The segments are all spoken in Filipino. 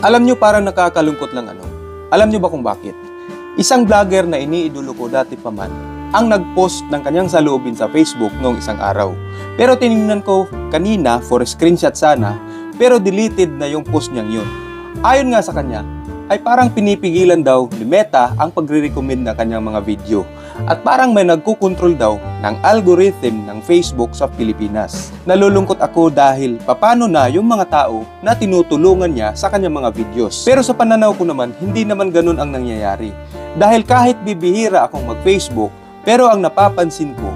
Alam nyo, parang nakakalungkot lang ano. Alam nyo ba kung bakit? Isang vlogger na iniidolo ko dati pa man ang nag-post ng kanyang saloobin sa Facebook noong isang araw. Pero tinignan ko kanina for screenshot sana, pero deleted na yung post niyang yun. Ayon nga sa kanya, ay parang pinipigilan daw ni Meta ang pagre-recommend ng kanyang mga video. At parang may nagkukontrol daw ng algorithm ng Facebook sa Pilipinas. Nalulungkot ako dahil papano na yung mga tao na tinutulungan niya sa kanyang mga videos. Pero sa pananaw ko naman, hindi naman ganun ang nangyayari. Dahil kahit bibihira akong mag-Facebook, pero ang napapansin ko,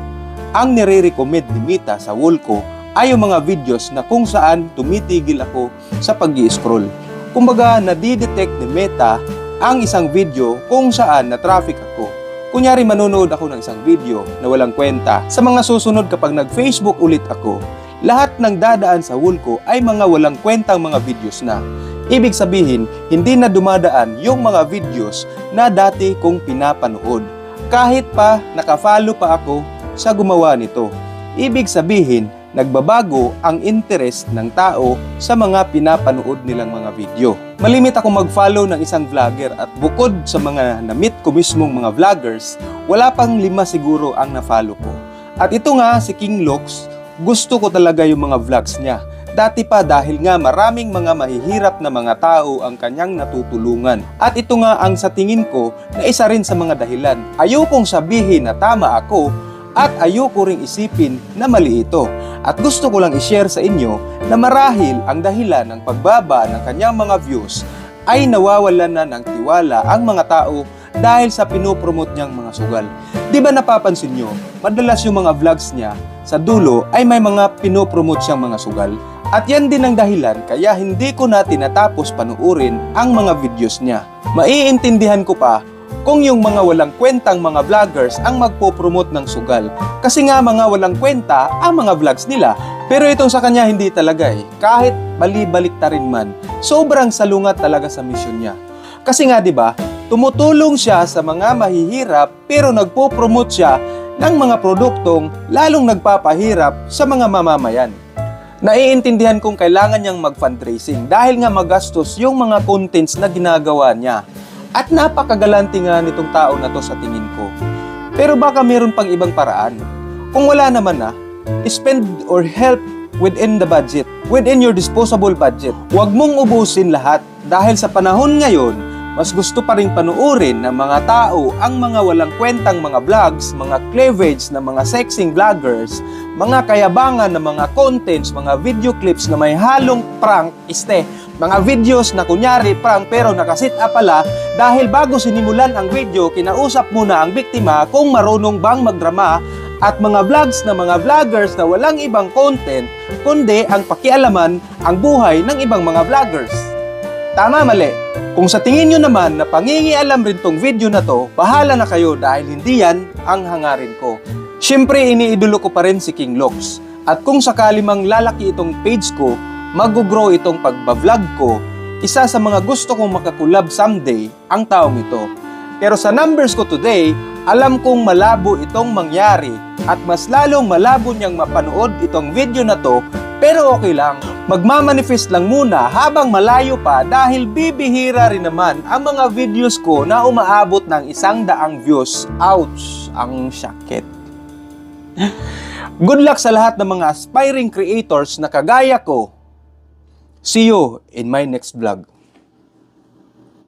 ang nire-recommend ni Meta sa wall ko ay yung mga videos na kung saan tumitigil ako sa pag-i-scroll. Kumbaga, nadidetect ni Meta ang isang video kung saan na-traffic ako. Kunyari, manonood ako ng isang video na walang kwenta. Sa mga susunod kapag nag-Facebook ulit ako, lahat ng dadaan sa wall ko ay mga walang kwentang mga videos na. Ibig sabihin, hindi na dumadaan yung mga videos na dati kong pinapanood. Kahit pa nakafollow pa ako sa gumawa nito. Ibig sabihin, nagbabago ang interest ng tao sa mga pinapanood nilang mga video. Malimit ako mag-follow ng isang vlogger at bukod sa mga na-meet ko mismong mga vloggers, wala pang 5 siguro ang na-follow ko. At ito nga si King Lox, gusto ko talaga yung mga vlogs niya. Dati pa dahil nga maraming mga mahihirap na mga tao ang kanyang natutulungan. At ito nga ang sa tingin ko na isa rin sa mga dahilan. Ayokong sabihin na tama ako at ayoko ring isipin na mali ito. At gusto ko lang i-share sa inyo na marahil ang dahilan ng pagbaba ng kanyang mga views ay nawawalan na ng tiwala ang mga tao dahil sa pinopromote niyang mga sugal. Di ba napapansin nyo, madalas yung mga vlogs niya sa dulo ay may mga pinopromote siyang mga sugal. At yan din ang dahilan kaya hindi ko na tinatapos panuurin ang mga videos niya. Maiintindihan ko pa kung yung mga walang kwentang mga vloggers ang magpo-promote ng sugal. Kasi nga mga walang kwenta ang mga vlogs nila. Pero itong sa kanya hindi talaga eh. Kahit bali-balik ta rin man, sobrang salungat talaga sa mission niya. Kasi nga 'di ba, tumutulong siya sa mga mahihirap pero nagpo-promote siya ng mga produktong lalong nagpapahirap sa mga mamamayan. Naiintindihan kong kailangan niyang mag-fundraising dahil nga magastos yung mga contents na ginagawa niya. At napakagalante nga nitong tao na to sa tingin ko. Pero baka meron pang ibang paraan. Kung wala naman na, spend or help within the budget, within your disposable budget. Huwag mong ubusin lahat dahil sa panahon ngayon, mas gusto pa rin panuorin ng mga tao ang mga walang kwentang mga vlogs, mga cleavage na mga sexing vloggers, mga kayabangan na mga contents, mga video clips na may halong prank, mga videos na kunyari prank pero nakasit up pala dahil bago sinimulan ang video, kinausap muna ang biktima kung marunong bang magdrama at mga vlogs na mga vloggers na walang ibang content kundi ang pakialaman ang buhay ng ibang mga vloggers. Tama, mali? Kung sa tingin nyo naman na pangingialam rin tong video na to, bahala na kayo dahil hindi yan ang hangarin ko. Siyempre, iniidolo ko pa rin si King Lox. At kung sakali mang lalaki itong page ko, mag-grow itong pagbablog ko, isa sa mga gusto kong makakulab someday ang taong ito. Pero sa numbers ko today, alam kong malabo itong mangyari at mas lalong malabo niyang mapanood itong video na to, pero okay lang. Magmamanifest lang muna habang malayo pa dahil bibihira rin naman ang mga videos ko na umaabot ng 100 views. Ouch! Ang sakit. Good luck sa lahat ng mga aspiring creators na kagaya ko. See you in my next vlog.